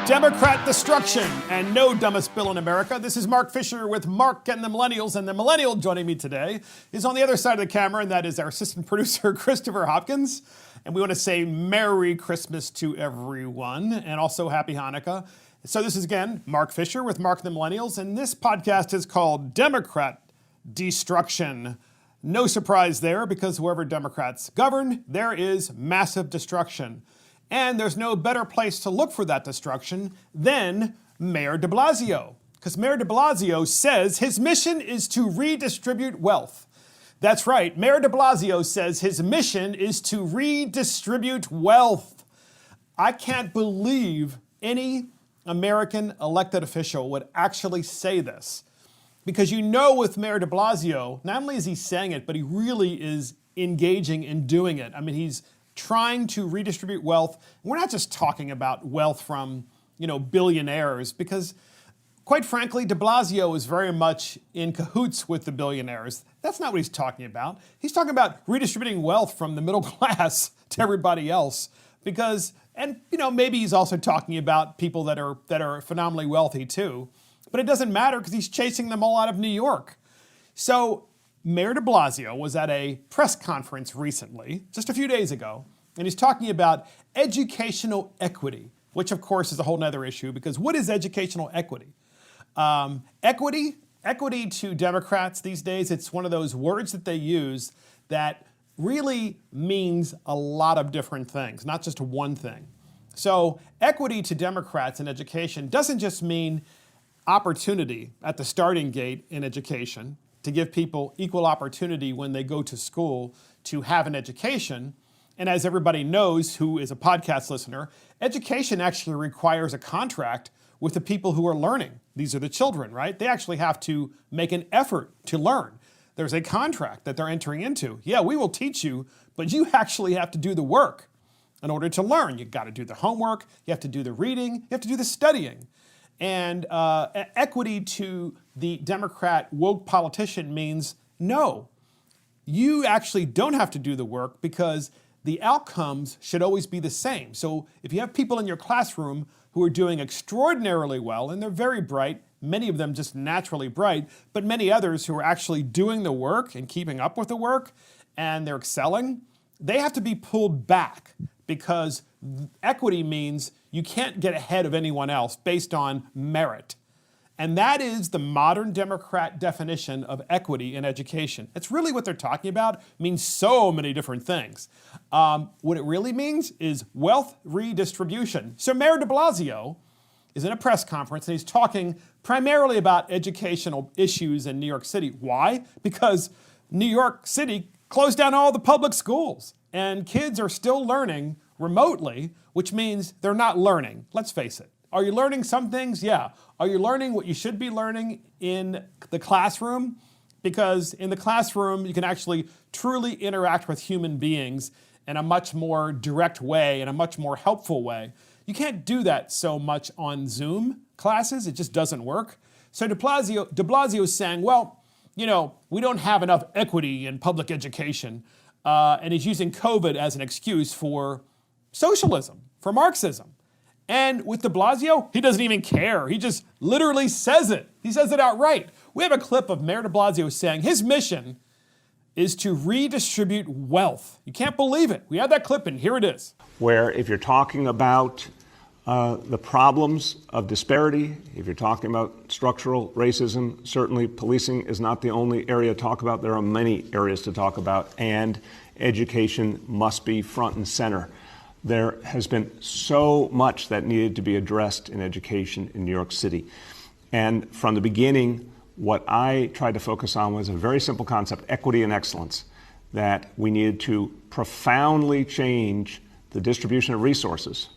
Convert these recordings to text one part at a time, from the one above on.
Democrat destruction and no dumbest bill in America. This is Mark Fisher with Mark and the Millennials, and the millennial joining me today is on the other side of the camera, and that is our assistant producer, Christopher Hopkins. And we want to say Merry Christmas to everyone, and also Happy Hanukkah. So this is, again, Mark Fisher with Mark and the Millennials, and this podcast is called Democrat Destruction. No surprise there, because wherever Democrats govern, there is massive destruction. And there's no better place to look for that destruction than Mayor DeBlasio. Because Mayor DeBlasio says his mission is to redistribute wealth. That's right, Mayor DeBlasio says his mission is to redistribute wealth. I can't believe any American elected official would actually say this. Because you know with Mayor DeBlasio, not only is he saying it, but he really is engaging in doing it. I mean, he's trying to redistribute wealth. We're not just talking about wealth from, billionaires, because quite frankly, DeBlasio is very much in cahoots with the billionaires. That's not what he's talking about. He's talking about redistributing wealth from the middle class to everybody else. Because, maybe he's also talking about people that are phenomenally wealthy too. But it doesn't matter because he's chasing them all out of New York. So Mayor DeBlasio was at a press conference recently, just a few days ago, and he's talking about educational equity, which of course is a whole nother issue, because what is educational equity? Equity to Democrats these days, it's one of those words that they use that really means a lot of different things, not just one thing. So equity to Democrats in education doesn't just mean opportunity at the starting gate in education, to give people equal opportunity when they go to school to have an education. And as everybody knows who is a podcast listener, education actually requires a contract with the people who are learning. These are the children, right? They actually have to make an effort to learn. There's a contract that they're entering into. Yeah, we will teach you, but you actually have to do the work in order to learn. You've got to do the homework, you have to do the reading, you have to do the studying. And equity to the Democrat woke politician means no. You actually don't have to do the work because the outcomes should always be the same. So if you have people in your classroom who are doing extraordinarily well, and they're very bright, many of them just naturally bright, but many others who are actually doing the work and keeping up with the work, and they're excelling, they have to be pulled back, because equity means you can't get ahead of anyone else based on merit. And that is the modern Democrat definition of equity in education. It's really what they're talking about. It means so many different things. What it really means is wealth redistribution. So Mayor DeBlasio is in a press conference, and he's talking primarily about educational issues in New York City. Why? Because New York City closed down all the public schools, and kids are still learning remotely, which means they're not learning. Let's face it. Are you learning some things? Yeah. Are you learning what you should be learning in the classroom? Because in the classroom, you can actually truly interact with human beings in a much more direct way, in a much more helpful way. You can't do that so much on Zoom classes. It just doesn't work. So DeBlasio is saying, well, we don't have enough equity in public education. And he's using COVID as an excuse for socialism, for Marxism. And with DeBlasio, he doesn't even care. He just literally says it. He says it outright. We have a clip of Mayor DeBlasio saying his mission is to redistribute wealth. You can't believe it. We have that clip, and here it is. Where if you're talking about the problems of disparity, if you're talking about structural racism, certainly policing is not the only area to talk about. There are many areas to talk about, and education must be front and center. There has been so much that needed to be addressed in education in New York City. And from the beginning, what I tried to focus on was a very simple concept, equity and excellence, that we needed to profoundly change the distribution of resources.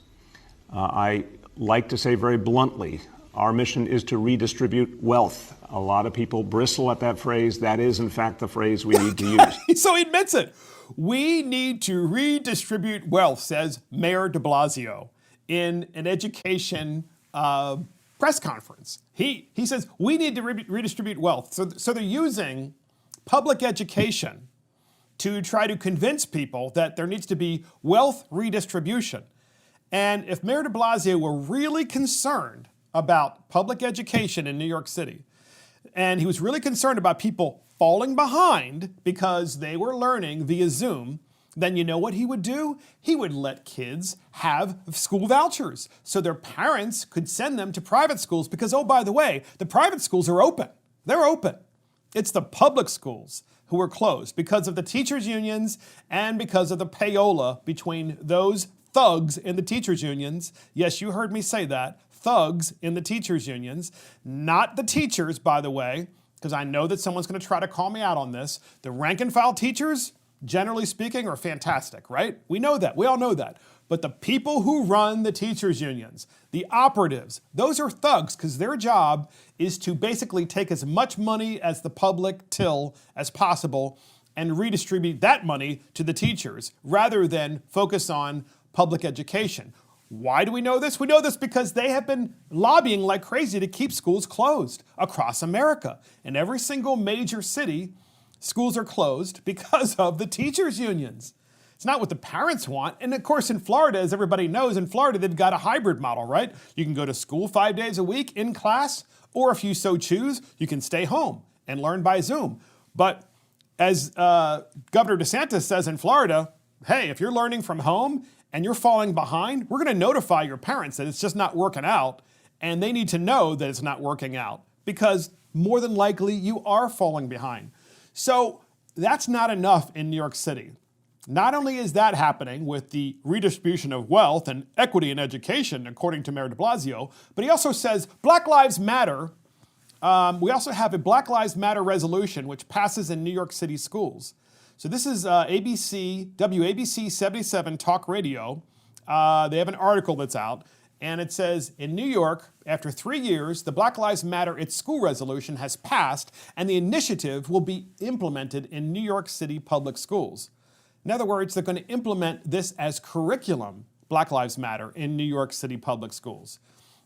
I like to say very bluntly, our mission is to redistribute wealth. A lot of people bristle at that phrase. That is, in fact, the phrase we need to use. So he admits it. We need to redistribute wealth, says Mayor DeBlasio in an education press conference. He says we need to redistribute wealth. So they're using public education to try to convince people that there needs to be wealth redistribution. And if Mayor DeBlasio were really concerned about public education in New York City, and he was really concerned about people falling behind because they were learning via Zoom, then you know what he would do? He would let kids have school vouchers so their parents could send them to private schools because, oh, by the way, the private schools are open. They're open. It's the public schools who are closed because of the teachers' unions and because of the payola between those thugs in the teachers' unions. Yes, you heard me say that. Thugs in the teachers' unions. Not the teachers, by the way, because I know that someone's going to try to call me out on this. The rank and file teachers, generally speaking, are fantastic, right? We know that. We all know that. But the people who run the teachers' unions, the operatives, those are thugs because their job is to basically take as much money as the public till as possible and redistribute that money to the teachers rather than focus on public education. Why do we know this? We know this because they have been lobbying like crazy to keep schools closed across America. In every single major city, schools are closed because of the teachers' unions. It's not what the parents want. And of course, in Florida, as everybody knows, in Florida, they've got a hybrid model, right? You can go to school 5 days a week in class, or if you so choose, you can stay home and learn by Zoom. But as Governor DeSantis says in Florida, hey, if you're learning from home and you're falling behind, we're going to notify your parents that it's just not working out, and they need to know that it's not working out because more than likely you are falling behind. So that's not enough in New York City. Not only is that happening with the redistribution of wealth and equity in education, according to Mayor DeBlasio, but he also says Black Lives Matter. We also have a Black Lives Matter resolution which passes in New York City schools. So this is WABC 77 Talk Radio. They have an article that's out, and it says, in New York, after 3 years, the Black Lives Matter It's School resolution has passed, and the initiative will be implemented in New York City public schools. In other words, they're going to implement this as curriculum, Black Lives Matter, in New York City public schools.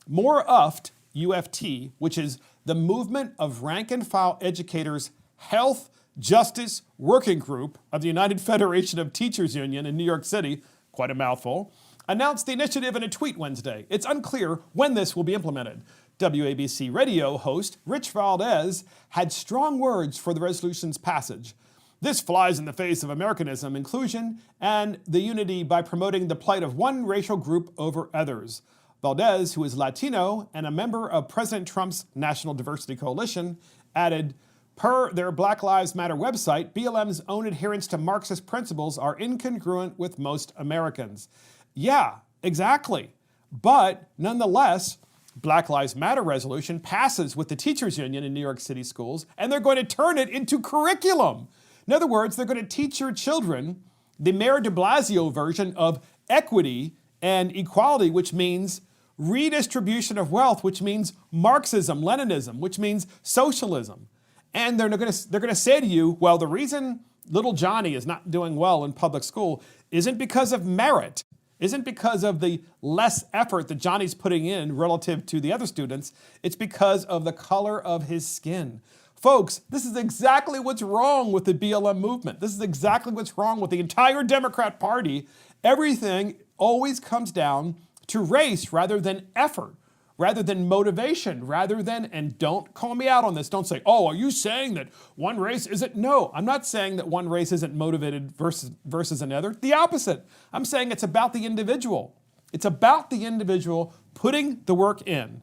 More UFT, UFT, which is the Movement of Rank and File Educators Health Justice Working Group of the United Federation of Teachers Union in New York City, quite a mouthful, announced the initiative in a tweet Wednesday. It's unclear when this will be implemented. WABC radio host Rich Valdez had strong words for the resolution's passage. This flies in the face of Americanism, inclusion, and the unity by promoting the plight of one racial group over others. Valdez, who is Latino and a member of President Trump's National Diversity Coalition, added, per their Black Lives Matter website, BLM's own adherence to Marxist principles are incongruent with most Americans. Yeah, exactly. But nonetheless, Black Lives Matter resolution passes with the teachers union in New York City schools, and they're going to turn it into curriculum. In other words, they're going to teach your children the Mayor DeBlasio version of equity and equality, which means redistribution of wealth, which means Marxism, Leninism, which means socialism. And they're going to say to you, well, the reason little Johnny is not doing well in public school isn't because of merit, isn't because of the less effort that Johnny's putting in relative to the other students. It's because of the color of his skin. Folks, this is exactly what's wrong with the BLM movement. This is exactly what's wrong with the entire Democrat Party. Everything always comes down to race rather than effort, rather than motivation, rather than, and don't call me out on this, don't say, oh, are you saying that one race isn't? No, I'm not saying that one race isn't motivated versus another. The opposite. I'm saying it's about the individual. It's about the individual putting the work in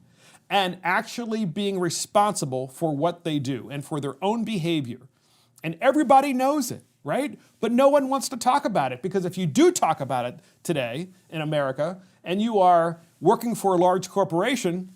and actually being responsible for what they do and for their own behavior. And everybody knows it, right? But no one wants to talk about it, because if you do talk about it today in America and you are working for a large corporation,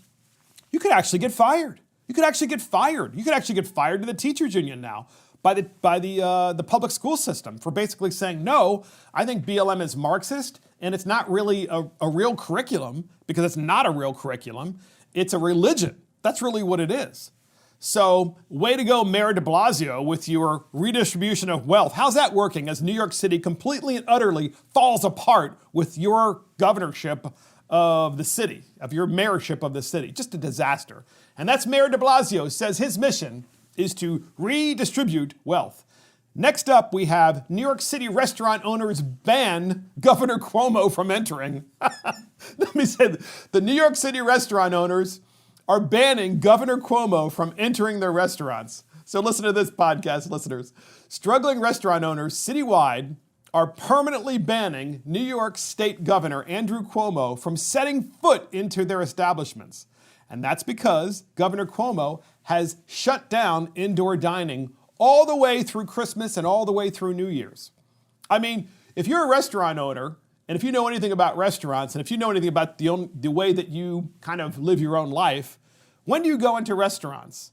you could actually get fired. You could actually get fired. You could actually get fired to the teachers union now by the public school system for basically saying, no, I think BLM is Marxist and it's not really a real curriculum, because it's not a real curriculum. It's a religion. That's really what it is. So way to go, Mayor DeBlasio, with your redistribution of wealth. How's that working as New York City completely and utterly falls apart with your governorship of the city, of your mayorship of the city? Just a disaster. And that's Mayor DeBlasio says his mission is to redistribute wealth. Next up, we have New York City restaurant owners ban Governor Cuomo from entering. Let me say, the New York City restaurant owners are banning Governor Cuomo from entering their restaurants. So listen to this, podcast listeners. Struggling restaurant owners citywide are permanently banning New York State Governor Andrew Cuomo from setting foot into their establishments. And that's because Governor Cuomo has shut down indoor dining all the way through Christmas and all the way through New Year's. I mean, if you're a restaurant owner, and if you know anything about restaurants, and if you know anything about the way that you kind of live your own life, when do you go into restaurants?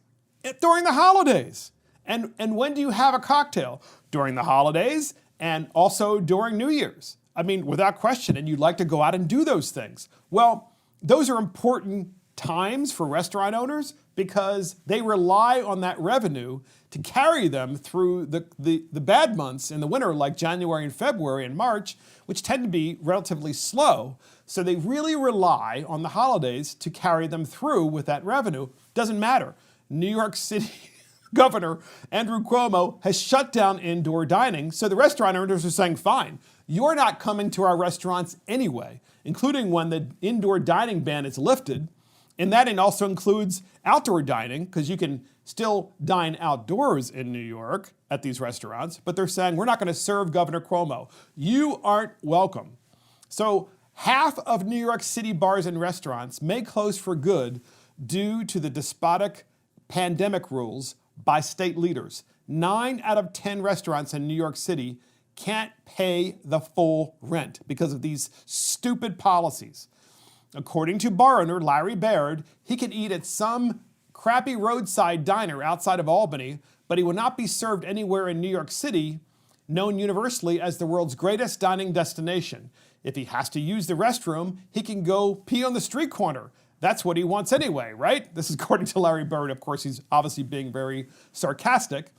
During the holidays. And when do you have a cocktail? During the holidays and also during New Year's. I mean, without question, and you'd like to go out and do those things. Well, those are important times for restaurant owners because they rely on that revenue to carry them through the bad months in the winter, like January and February and March, which tend to be relatively slow. So they really rely on the holidays to carry them through with that revenue. Doesn't matter. New York City Governor Andrew Cuomo has shut down indoor dining, so the restaurant owners are saying, fine, you're not coming to our restaurants anyway, including when the indoor dining ban is lifted. And that also includes outdoor dining, because you can still dine outdoors in New York at these restaurants, but they're saying, we're not going to serve Governor Cuomo. You aren't welcome. So half of New York City bars and restaurants may close for good due to the despotic pandemic rules by state leaders. 9 out of 10 restaurants in New York City can't pay the full rent because of these stupid policies. According to bar owner Larry Baird, he could eat at some crappy roadside diner outside of Albany, but he will not be served anywhere in New York City, known universally as the world's greatest dining destination. If he has to use the restroom, he can go pee on the street corner. That's what he wants anyway, right? This is according to Larry Bird. Of course, he's obviously being very sarcastic.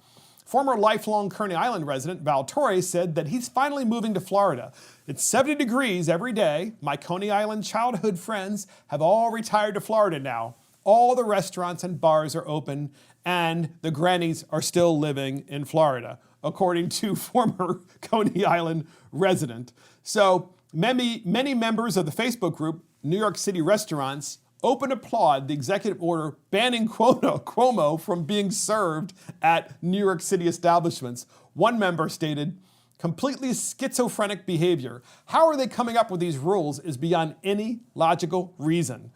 Former lifelong Coney Island resident Val Torres said that he's finally moving to Florida. It's 70 degrees every day. My Coney Island childhood friends have all retired to Florida now. All the restaurants and bars are open, and the grannies are still living in Florida, according to former Coney Island resident. So many members of the Facebook group New York City Restaurants open applaud the executive order banning Cuomo from being served at New York City establishments. One member stated, completely schizophrenic behavior. How are they coming up with these rules is beyond any logical reason.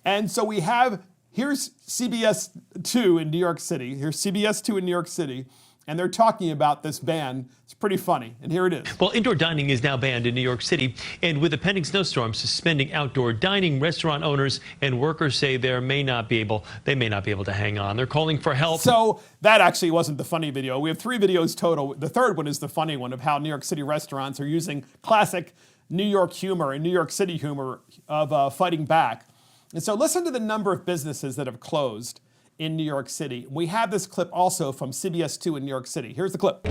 And so here's CBS 2 in New York City. Here's CBS 2 in New York City. And they're talking about this ban. It's pretty funny. And here it is. Well, indoor dining is now banned in New York City. And with the pending snowstorm suspending outdoor dining, restaurant owners and workers say they may not be able to hang on. They're calling for help. So that actually wasn't the funny video. We have 3 videos total. The third one is the funny one of how New York City restaurants are using classic New York humor and New York City humor of fighting back. And so listen to the number of businesses that have closed in New York City. We have this clip also from CBS 2 in New York City. Here's the clip.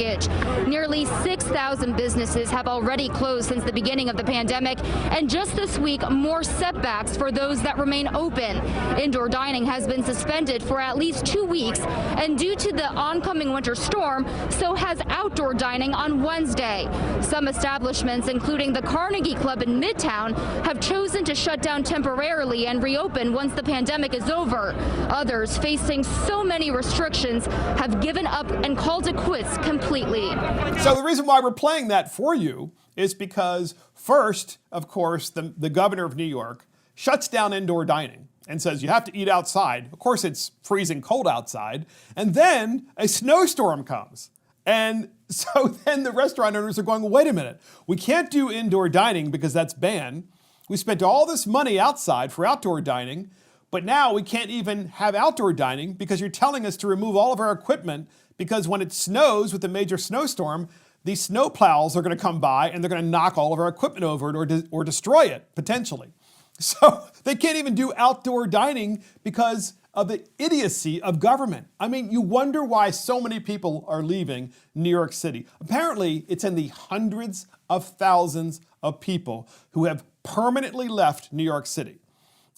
Nearly 6,000 businesses have already closed since the beginning of the pandemic, and just this week, more setbacks for those that remain open. Indoor dining has been suspended for at least 2 weeks, and due to the oncoming winter storm, so has outdoor dining on Wednesday. Some establishments, including the Carnegie Club in Midtown, have chosen to shut down temporarily and reopen once the pandemic is over. Others, facing so many restrictions, have given up and called it quits completely. So the reason why we're playing that for you is because first, of course, the governor of New York shuts down indoor dining and says you have to eat outside. Of course, it's freezing cold outside. And then a snowstorm comes. And so then the restaurant owners are going, well, wait a minute. We can't do indoor dining because that's banned. We spent all this money outside for outdoor dining. But now we can't even have outdoor dining because you're telling us to remove all of our equipment because when it snows with a major snowstorm, these snow plows are going to come by and they're going to knock all of our equipment over or destroy it, potentially. So they can't even do outdoor dining because of the idiocy of government. I mean, you wonder why so many people are leaving New York City. Apparently, it's in the hundreds of thousands of people who have permanently left New York City.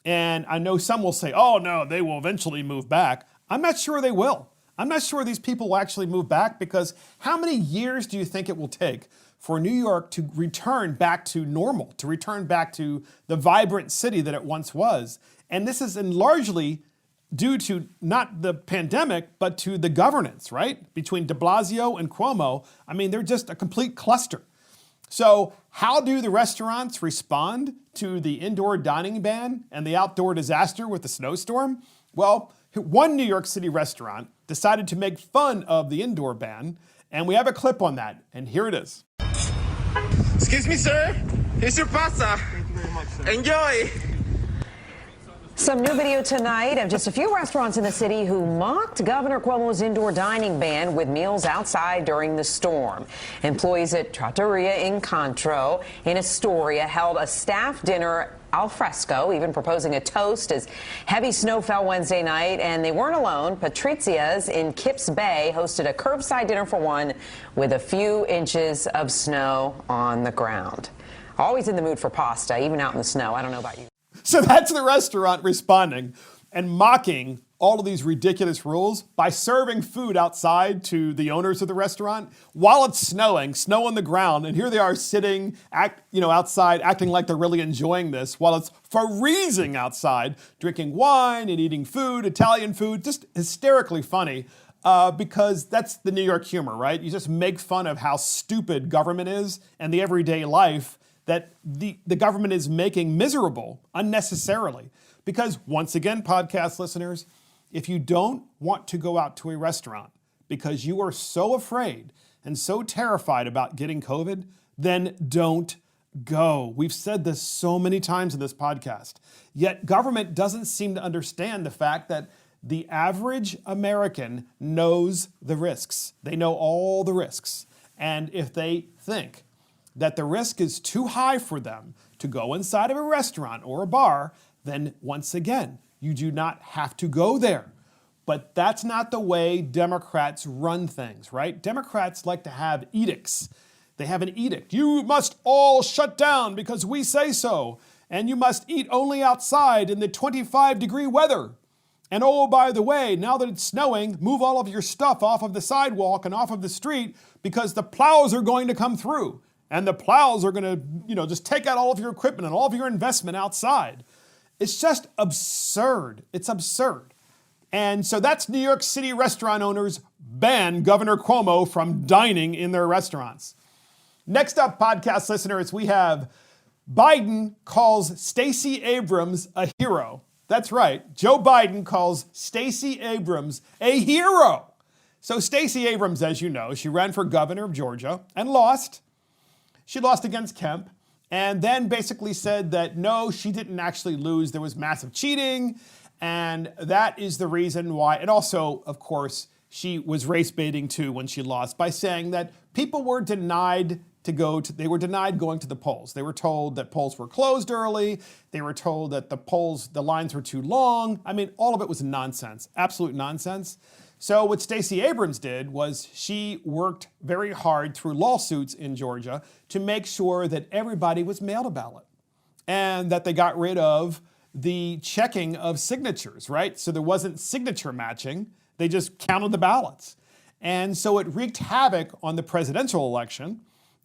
And I know some will say, oh, no, they will eventually move back. I'm not sure they will. I'm not sure these people will actually move back, because how many years do you think it will take for New York to return back to normal, to return back to the vibrant city that it once was? And this is largely due to not the pandemic, but to the governance, right? Between DeBlasio and Cuomo, I mean, they're just a complete cluster. So how do the restaurants respond to the indoor dining ban and the outdoor disaster with the snowstorm? Well, one New York City restaurant decided to make fun of the indoor ban, and we have a clip on that, and here it is. Excuse me, sir. Here's your pasta. Thank you very much, sir. Enjoy. Some new video tonight of just a few restaurants in the city who mocked Governor Cuomo's indoor dining ban with meals outside during the storm. Employees at Trattoria Incontro in Astoria held a staff dinner al fresco, even proposing a toast as heavy snow fell Wednesday night. And they weren't alone. Patrizia's in Kips Bay hosted a curbside dinner for one with a few inches of snow on the ground. Always in the mood for pasta, even out in the snow. I don't know about you. So that's the restaurant responding and mocking all of these ridiculous rules by serving food outside to the owners of the restaurant while it's snowing, snow on the ground. And here they are sitting, outside, acting like they're really enjoying this while it's freezing outside, drinking wine and eating food, Italian food, just hysterically funny. Because that's the New York humor, right? You just make fun of how stupid government is and the everyday life that the government is making miserable unnecessarily. Because once again, podcast listeners, if you don't want to go out to a restaurant because you are so afraid and so terrified about getting COVID, then don't go. We've said this so many times in this podcast. Yet government doesn't seem to understand the fact that the average American knows the risks. They know all the risks. And if they think that the risk is too high for them to go inside of a restaurant or a bar, then once again, you do not have to go there. But that's not the way Democrats run things, right? Democrats like to have edicts. They have an edict. You must all shut down because we say so. And you must eat only outside in the 25-degree weather. And oh, by the way, now that it's snowing, move all of your stuff off of the sidewalk and off of the street because the plows are going to come through. And the plows are going to, just take out all of your equipment and all of your investment outside. It's just absurd. It's absurd. And so that's New York City restaurant owners ban Governor Cuomo from dining in their restaurants. Next up, podcast listeners, we have Biden calls Stacey Abrams a hero. That's right. Joe Biden calls Stacey Abrams a hero. So Stacey Abrams, as you know, she ran for governor of Georgia and lost. She lost against Kemp, and then basically said that no, she didn't actually lose. There was massive cheating, and that is the reason why. And also, of course, she was race baiting too when she lost by saying that people were denied they were denied going to the polls. They were told that polls were closed early. They were told that the lines were too long. I mean, all of it was nonsense, absolute nonsense. So what Stacey Abrams did was she worked very hard through lawsuits in Georgia to make sure that everybody was mailed a ballot and that they got rid of the checking of signatures, right? So there wasn't signature matching. They just counted the ballots. And so it wreaked havoc on the presidential election.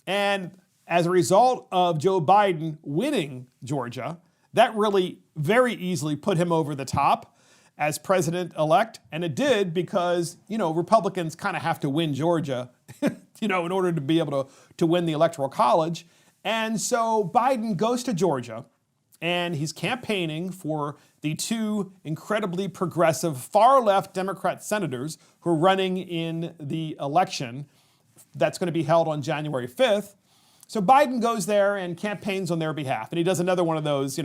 And as a result of Joe Biden winning Georgia, that really very easily put him over the top as president-elect, and it did because, Republicans kind of have to win Georgia, in order to be able to win the Electoral College. And so Biden goes to Georgia, and he's campaigning for the two incredibly progressive, far-left Democrat senators who are running in the election that's going to be held on January 5th. So Biden goes there and campaigns on their behalf, and he does another one of those,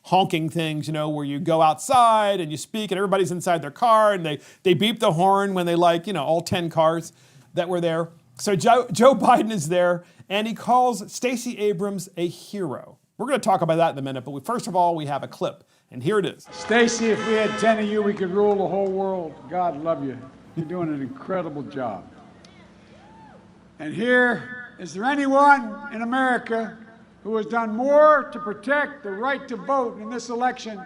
honking things, where you go outside and you speak and everybody's inside their car and they beep the horn when they all 10 cars that were there. So Joe Biden is there and he calls Stacey Abrams a hero. We're going to talk about that in a minute, but first of all, we have a clip, and here it is. Stacey, if we had 10 of you, we could rule the whole world. God love you. You're doing an incredible job. And here, is there anyone in America who has done more to protect the right to vote in this election?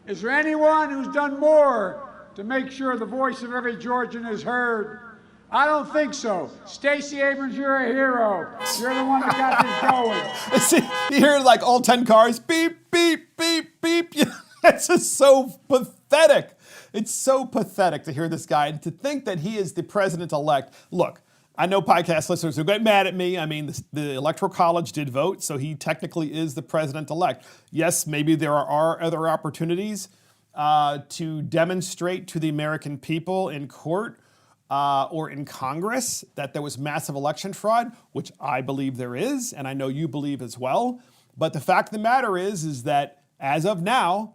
Is there anyone who's done more to make sure the voice of every Georgian is heard? I don't think so. Stacey Abrams, you're a hero. You're the one that got this going. See, you hear like all 10 cars, beep, beep, beep, beep. It's just so pathetic. It's so pathetic to hear this guy and to think that he is the president-elect. Look, I know podcast listeners who get mad at me. I mean, the Electoral College did vote, so he technically is the president-elect. Yes, maybe there are other opportunities to demonstrate to the American people in court or in Congress that there was massive election fraud, which I believe there is, and I know you believe as well. But the fact of the matter is that as of now,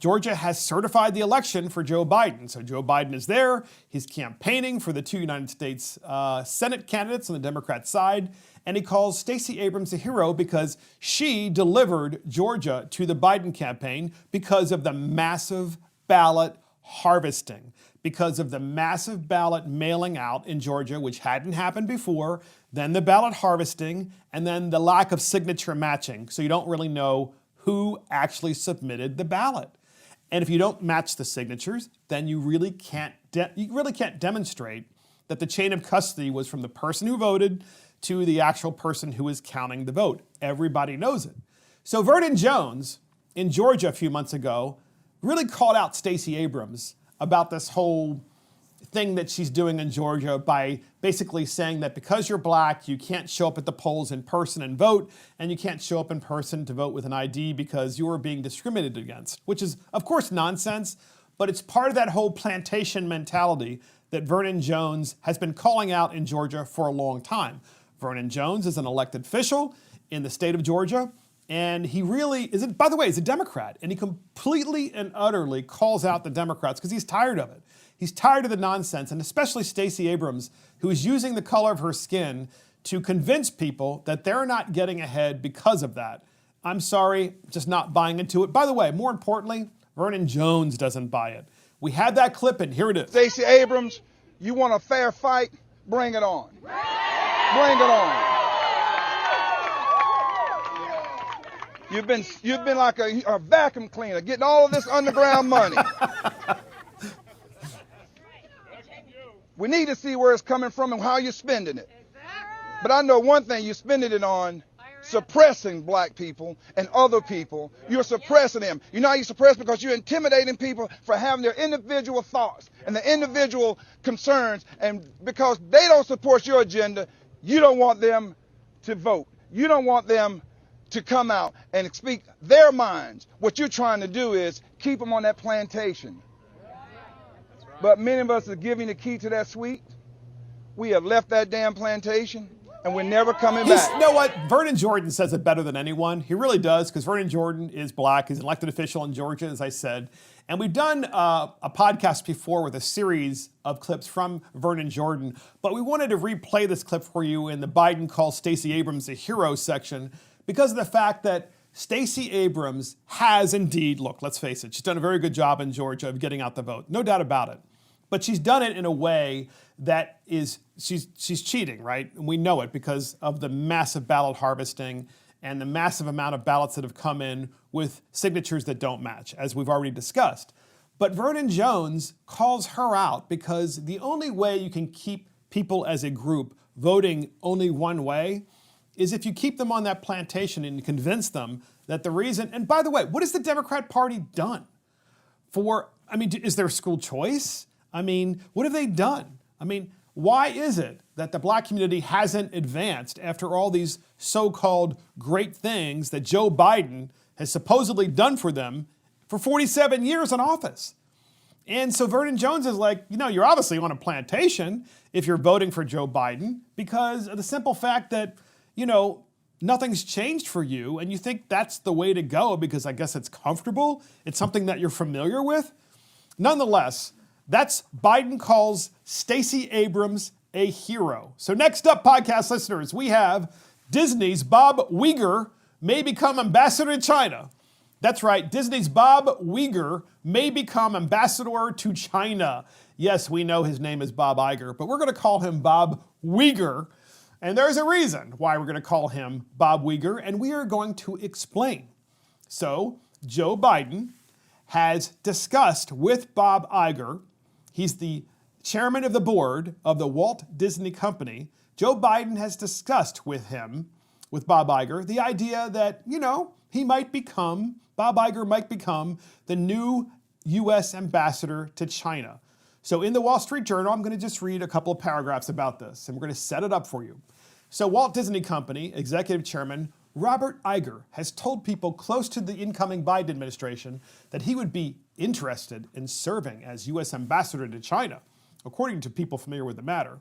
Georgia has certified the election for Joe Biden. So Joe Biden is there. He's campaigning for the two United States Senate candidates on the Democrat side. And he calls Stacey Abrams a hero because she delivered Georgia to the Biden campaign because of the massive ballot harvesting, because of the massive ballot mailing out in Georgia, which hadn't happened before, then the ballot harvesting, and then the lack of signature matching. So you don't really know who actually submitted the ballot. And if you don't match the signatures, then you really can't demonstrate that the chain of custody was from the person who voted to the actual person who is counting the vote. Everybody knows it. So Vernon Jones in Georgia a few months ago really called out Stacey Abrams about this whole thing that she's doing in Georgia by basically saying that because you're black, you can't show up at the polls in person and vote, and you can't show up in person to vote with an ID because you're being discriminated against, which is, of course, nonsense, but it's part of that whole plantation mentality that Vernon Jones has been calling out in Georgia for a long time. Vernon Jones is an elected official in the state of Georgia, and he really is, by the way, he's a Democrat, and he completely and utterly calls out the Democrats because he's tired of it. He's tired of the nonsense, and especially Stacey Abrams, who is using the color of her skin to convince people that they're not getting ahead because of that. I'm sorry, just not buying into it. By the way, more importantly, Vernon Jones doesn't buy it. We had that clip, and here it is. Stacey Abrams, you want a fair fight? Bring it on. Bring it on. You've been like a vacuum cleaner, getting all of this underground money. We need to see where it's coming from and how you're spending it. But I know one thing, you're spending it on suppressing black people and other people. You're suppressing them. You know how you suppress? Because you're intimidating people for having their individual thoughts and their individual concerns. And because they don't support your agenda, you don't want them to vote. You don't want them to come out and speak their minds. What you're trying to do is keep them on that plantation. But many of us are giving the key to that suite. We have left that damn plantation, and we're never coming back. You know what? Vernon Jordan says it better than anyone. He really does, because Vernon Jordan is black. He's an elected official in Georgia, as I said. And we've done a podcast before with a series of clips from Vernon Jordan, but we wanted to replay this clip for you in the Biden calls Stacey Abrams a hero section because of the fact that Stacey Abrams has indeed, look, let's face it, she's done a very good job in Georgia of getting out the vote. No doubt about it. But she's done it in a way that is, she's cheating, right? And we know it because of the massive ballot harvesting and the massive amount of ballots that have come in with signatures that don't match, as we've already discussed. But Vernon Jones calls her out because the only way you can keep people as a group voting only one way is if you keep them on that plantation and convince them that the reason, and by the way, what has the Democrat Party done is there school choice? I mean, what have they done? I mean, why is it that the black community hasn't advanced after all these so-called great things that Joe Biden has supposedly done for them for 47 years in office? And so Vernon Jones is like, you're obviously on a plantation if you're voting for Joe Biden because of the simple fact that, nothing's changed for you and you think that's the way to go because I guess it's comfortable. It's something that you're familiar with. Nonetheless, that's Biden calls Stacey Abrams a hero. So next up, podcast listeners, we have Disney's Bob Iger may become ambassador to China. That's right, Disney's Bob Iger may become ambassador to China. Yes, we know his name is Bob Iger, but we're going to call him Bob Iger. And there's a reason why we're going to call him Bob Iger, and we are going to explain. So, Joe Biden has discussed with Bob Iger, he's the chairman of the board of the Walt Disney Company. Joe Biden has discussed with Bob Iger, the idea that, Bob Iger might become the new U.S. ambassador to China. So in the Wall Street Journal, I'm going to just read a couple of paragraphs about this, and we're going to set it up for you. So Walt Disney Company executive chairman Robert Iger has told people close to the incoming Biden administration that he would be interested in serving as U.S. ambassador to China, according to people familiar with the matter.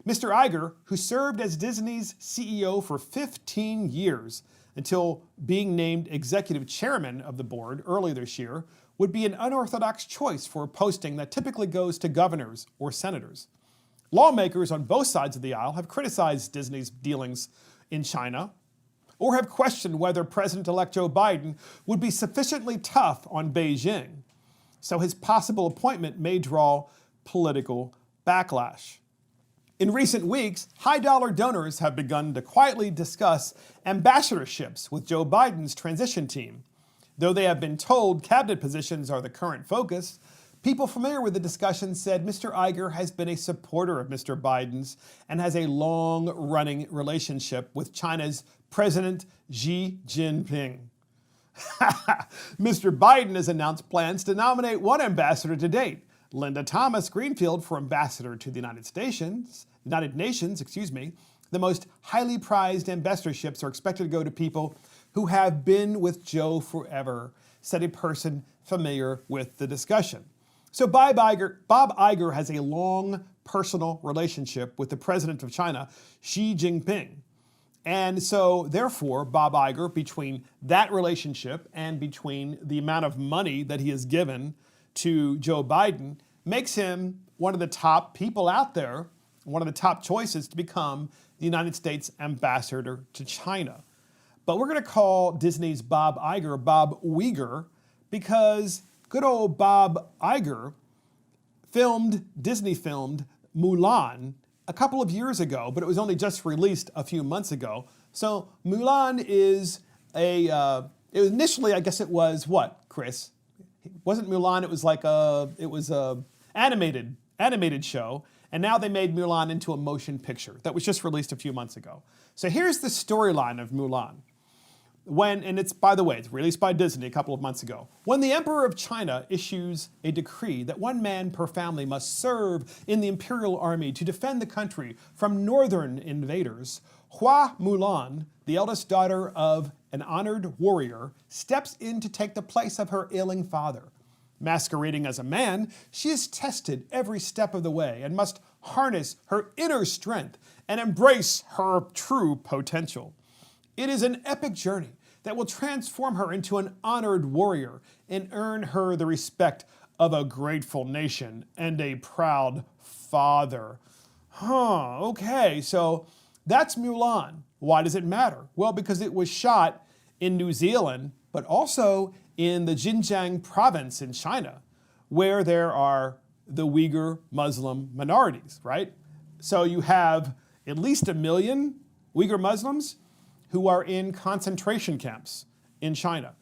Mr. Iger, who served as Disney's CEO for 15 years until being named executive chairman of the board early this year, would be an unorthodox choice for a posting that typically goes to governors or senators. Lawmakers on both sides of the aisle have criticized Disney's dealings in China or have questioned whether President-elect Joe Biden would be sufficiently tough on Beijing. So his possible appointment may draw political backlash. In recent weeks, high-dollar donors have begun to quietly discuss ambassadorships with Joe Biden's transition team. Though they have been told cabinet positions are the current focus, people familiar with the discussion said Mr. Iger has been a supporter of Mr. Biden's and has a long-running relationship with China's President Xi Jinping. Mr. Biden has announced plans to nominate one ambassador to date, Linda Thomas Greenfield, for ambassador to the United Nations. The most highly prized ambassadorships are expected to go to people who have been with Joe forever, said a person familiar with the discussion. So Bob Iger has a long personal relationship with the president of China, Xi Jinping. And so therefore, Bob Iger, between that relationship and between the amount of money that he has given to Joe Biden, makes him one of the top people out there, one of the top choices to become the United States ambassador to China. But we're going to call Disney's Bob Iger Bob Uyghur because good old Bob Iger Disney filmed Mulan a couple of years ago, but it was only just released a few months ago. So Mulan is initially, I guess it was what, Chris? It wasn't Mulan, it was a animated show. And now they made Mulan into a motion picture that was just released a few months ago. So here's the storyline of Mulan. It's released by Disney a couple of months ago. When the Emperor of China issues a decree that one man per family must serve in the imperial army to defend the country from northern invaders, Hua Mulan, the eldest daughter of an honored warrior, steps in to take the place of her ailing father. Masquerading as a man, she is tested every step of the way and must harness her inner strength and embrace her true potential. It is an epic journey that will transform her into an honored warrior and earn her the respect of a grateful nation and a proud father. Okay, so that's Mulan. Why does it matter? Well, because it was shot in New Zealand, but also in the Xinjiang province in China, where there are the Uyghur Muslim minorities, right? So you have at least 1 million Uyghur Muslims who are in concentration camps in China.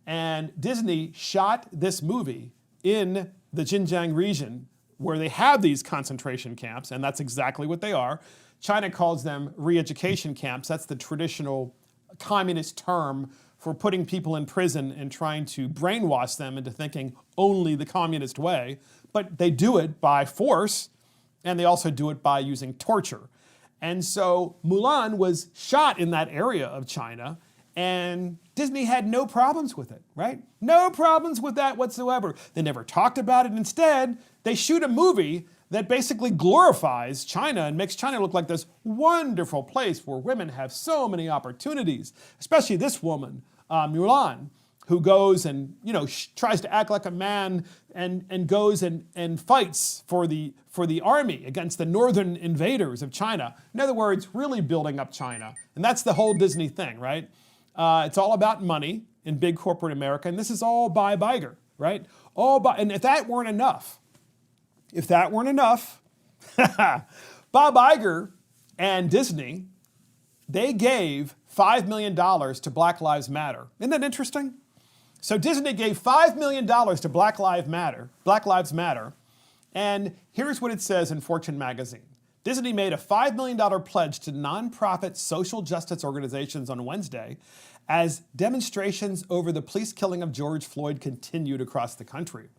And Disney shot this movie in the Xinjiang region where they have these concentration camps, and that's exactly what they are. China calls them re-education camps. That's the traditional communist term for putting people in prison and trying to brainwash them into thinking only the communist way. But they do it by force, and they also do it by using torture. And so Mulan was shot in that area of China, and Disney had no problems with it, right? No problems with that whatsoever. They never talked about it. Instead, they shoot a movie that basically glorifies China and makes China look like this wonderful place where women have so many opportunities, especially this woman, Mulan, who goes and tries to act like a man and goes and fights for the army against the northern invaders of China. In other words, really building up China. And that's the whole Disney thing, right? It's all about money in big corporate America, and this is all by Iger, right? And if that weren't enough, Bob Iger and Disney, they gave $5 million to Black Lives Matter. Isn't that interesting? So Disney gave $5 million to Black Lives Matter, and here's what it says in Fortune magazine. Disney made a $5 million pledge to nonprofit social justice organizations on Wednesday as demonstrations over the police killing of George Floyd continued across the country.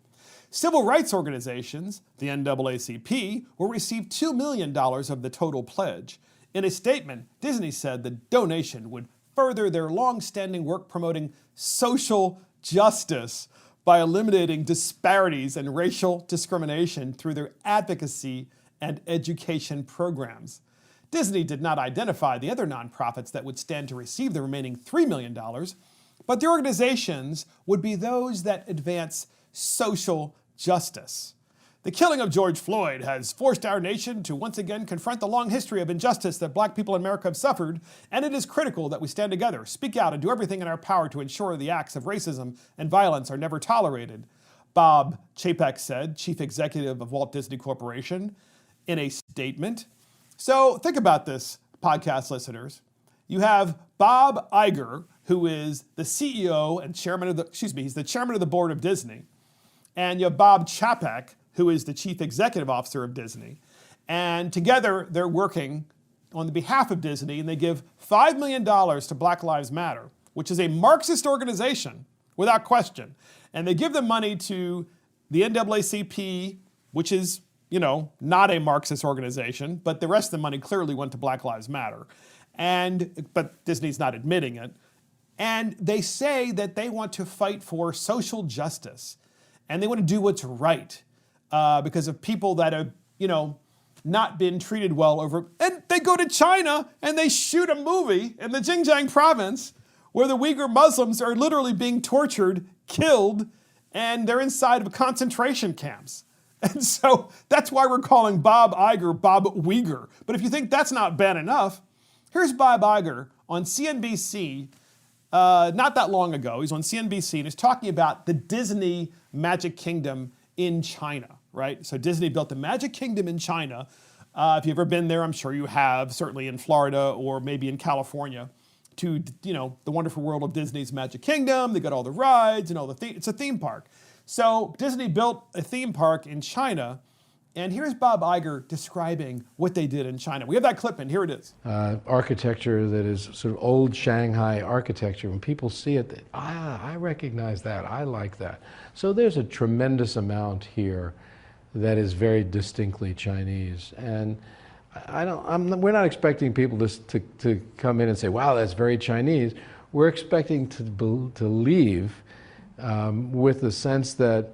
Civil rights organizations, the NAACP, will receive $2 million of the total pledge. In a statement, Disney said the donation would further their long-standing work promoting social justice by eliminating disparities and racial discrimination through their advocacy and education programs. Disney did not identify the other nonprofits that would stand to receive the remaining $3 million, but the organizations would be those that advance social justice. The killing of George Floyd has forced our nation to once again confront the long history of injustice that black people in America have suffered, and it is critical that we stand together, speak out, and do everything in our power to ensure the acts of racism and violence are never tolerated, Bob Chapek said, chief executive of Walt Disney Corporation, in a statement. So think about this, podcast listeners. You have Bob Iger, who is the CEO and he's the chairman of the board of Disney, and you have Bob Chapek, who is the chief executive officer of Disney. And together, they're working on the behalf of Disney, and they give $5 million to Black Lives Matter, which is a Marxist organization, without question. And they give the money to the NAACP, which is, not a Marxist organization, but the rest of the money clearly went to Black Lives Matter. But Disney's not admitting it. And they say that they want to fight for social justice, and they want to do what's right. Because of people that have, not been treated well over. And they go to China and they shoot a movie in the Xinjiang province where the Uyghur Muslims are literally being tortured, killed, and they're inside of concentration camps. And so that's why we're calling Bob Iger Bob Uyghur. But if you think that's not bad enough, here's Bob Iger on CNBC not that long ago. He's on CNBC and he's talking about the Disney Magic Kingdom in China, right? So Disney built the Magic Kingdom in China. If you've ever been there, I'm sure you have, certainly in Florida or maybe in California, to the wonderful world of Disney's Magic Kingdom. They got all the rides and all the it's a theme park. So Disney built a theme park in China, and here's Bob Iger describing what they did in China. We have that clip in. Here it is. Architecture that is sort of old Shanghai architecture. When people see it, I recognize that. I like that. So there's a tremendous amount here that is very distinctly Chinese. And we're not expecting people to come in and say, wow, that's very Chinese. We're expecting to leave with the sense that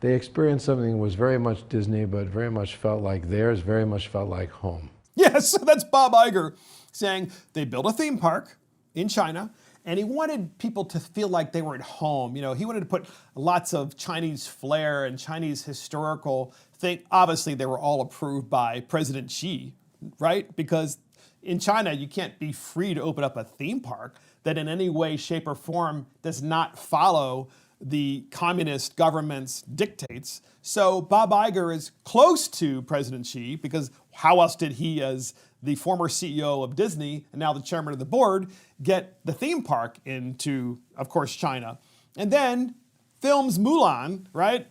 they experienced something that was very much Disney, but very much felt like theirs, very much felt like home. Yes, so that's Bob Iger saying they built a theme park in China, and he wanted people to feel like they were at home. He wanted to put lots of Chinese flair and Chinese historical thing. Obviously, they were all approved by President Xi, right? Because in China, you can't be free to open up a theme park that in any way, shape, or form does not follow the communist government's dictates. So Bob Iger is close to President Xi, because how else did he, as the former CEO of Disney and now the chairman of the board, get the theme park into, of course, China? And then films Mulan, right,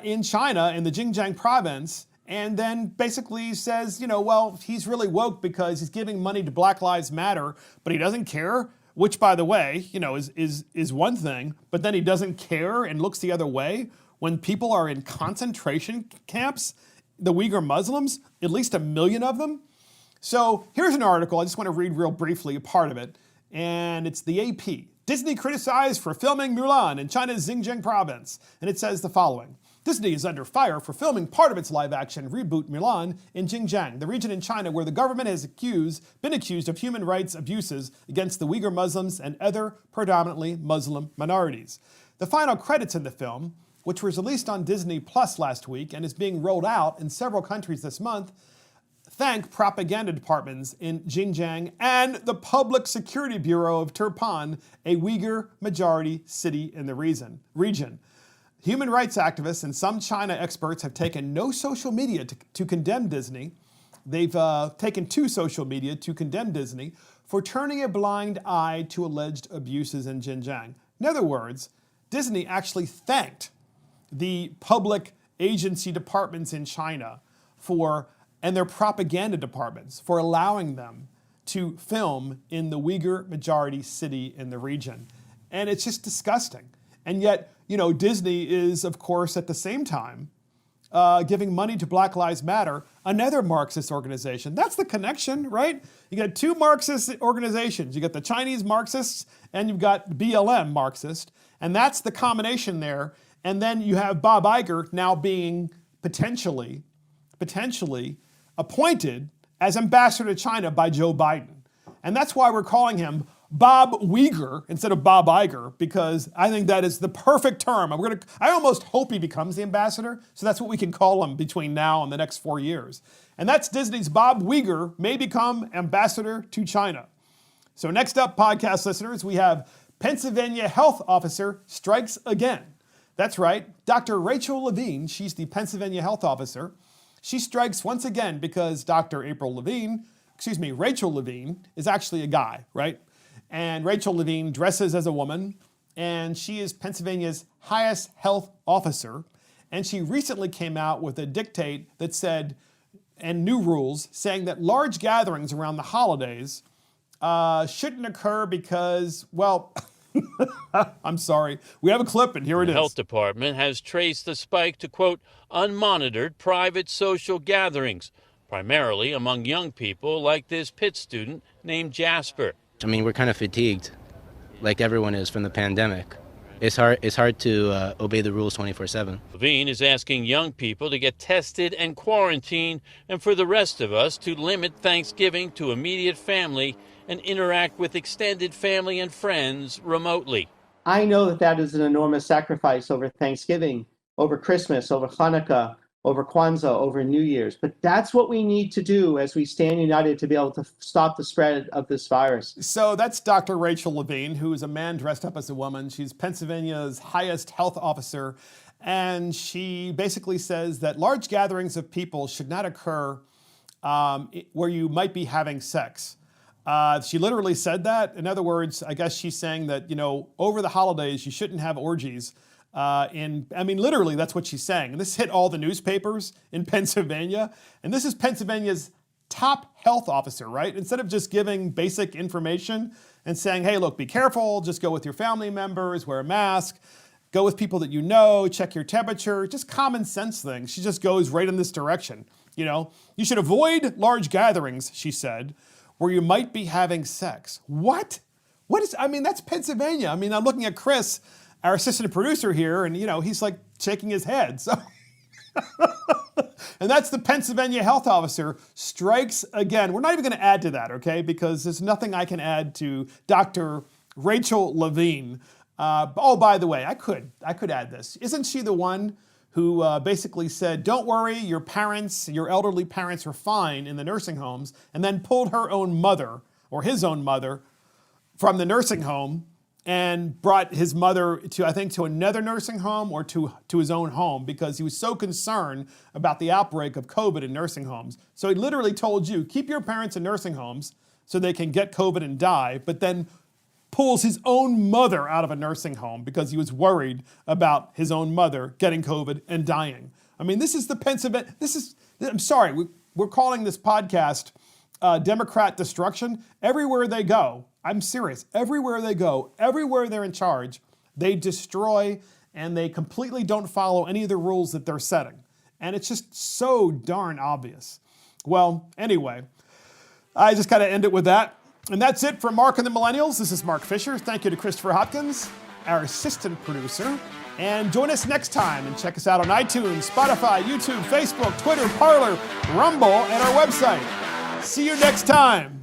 in China, in the Xinjiang province, and then basically says, well, he's really woke because he's giving money to Black Lives Matter, but he doesn't care. Which, by the way, is one thing, but then he doesn't care and looks the other way when people are in concentration camps, the Uyghur Muslims, at least 1 million of them. So here's an article. I just want to read real briefly a part of it, and it's the AP. Disney criticized for filming Mulan in China's Xinjiang province, and it says the following. Disney is under fire for filming part of its live-action reboot Mulan in Xinjiang, the region in China where the government has been accused of human rights abuses against the Uyghur Muslims and other predominantly Muslim minorities. The final credits in the film, which was released on Disney Plus last week and is being rolled out in several countries this month, thank propaganda departments in Xinjiang and the Public Security Bureau of Turpan, a Uyghur majority city in the region. Human rights activists and some China experts have taken no social media to condemn Disney. They've taken to social media to condemn Disney for turning a blind eye to alleged abuses in Xinjiang. In other words, Disney actually thanked the public agency departments in China and their propaganda departments for allowing them to film in the Uyghur majority city in the region. And it's just disgusting. And yet, Disney is, of course, at the same time, giving money to Black Lives Matter, another Marxist organization. That's the connection, right? You got two Marxist organizations. You got the Chinese Marxists and you've got BLM Marxist. And that's the combination there. And then you have Bob Iger now being potentially appointed as ambassador to China by Joe Biden. And that's why we're calling him Bob Uyghur instead of Bob Iger, because I think that is the perfect term. I almost hope he becomes the ambassador, so that's what we can call him between now and the next 4 years. And that's Disney's Bob Uyghur may become ambassador to China. So next up, podcast listeners, we have Pennsylvania health officer strikes again. That's right, Dr. Rachel Levine, she's the Pennsylvania health officer. She strikes once again because Rachel Levine is actually a guy, right? And Rachel Levine dresses as a woman, and she is Pennsylvania's highest health officer. And she recently came out with a dictate that said, and new rules, saying that large gatherings around the holidays shouldn't occur because, well, I'm sorry. We have a clip, and here it is. The health department has traced the spike to, quote, unmonitored private social gatherings, primarily among young people like this Pitt student named Jasper. I mean, we're kind of fatigued, like everyone is, from the pandemic. It's hard to obey the rules 24/7. Levine is asking young people to get tested and quarantined, and for the rest of us to limit Thanksgiving to immediate family and interact with extended family and friends remotely. I know that is an enormous sacrifice over Thanksgiving, over Christmas, over Hanukkah, over Kwanzaa, over New Year's. But that's what we need to do as we stand united to be able to stop the spread of this virus. So that's Dr. Rachel Levine, who is a man dressed up as a woman. She's Pennsylvania's highest health officer. And she basically says that large gatherings of people should not occur where you might be having sex. She literally said that. In other words, I guess she's saying that, over the holidays, you shouldn't have orgies. Literally, that's what she's saying. And this hit all the newspapers in Pennsylvania. And this is Pennsylvania's top health officer, right? Instead of just giving basic information and saying, hey, look, be careful, just go with your family members, wear a mask, go with people that you know, check your temperature, just common sense things. She just goes right in this direction. You should avoid large gatherings, she said, where you might be having sex. What? That's Pennsylvania. I'm looking at Chris, our assistant producer here, and he's like shaking his head. So, and that's the Pennsylvania health officer strikes again. We're not even going to add to that, okay? Because there's nothing I can add to Dr. Rachel Levine. By the way, I could add this. Isn't she the one who basically said, don't worry, your elderly parents are fine in the nursing homes, and then pulled her own mother, or his own mother, from the nursing home and brought his mother to another nursing home or to his own home because he was so concerned about the outbreak of COVID in nursing homes. So he literally told you, keep your parents in nursing homes so they can get COVID and die, but then pulls his own mother out of a nursing home because he was worried about his own mother getting COVID and dying. This is the Pennsylvania, I'm sorry, we're calling this podcast Democrat destruction. Everywhere they go, I'm serious, everywhere they go, everywhere they're in charge, they destroy and they completely don't follow any of the rules that they're setting. And it's just so darn obvious. Well, anyway, I just got to end it with that. And that's it for Mark and the Millennials. This is Mark Fisher. Thank you to Christopher Hopkins, our assistant producer. And join us next time and check us out on iTunes, Spotify, YouTube, Facebook, Twitter, Parler, Rumble, and our website. See you next time.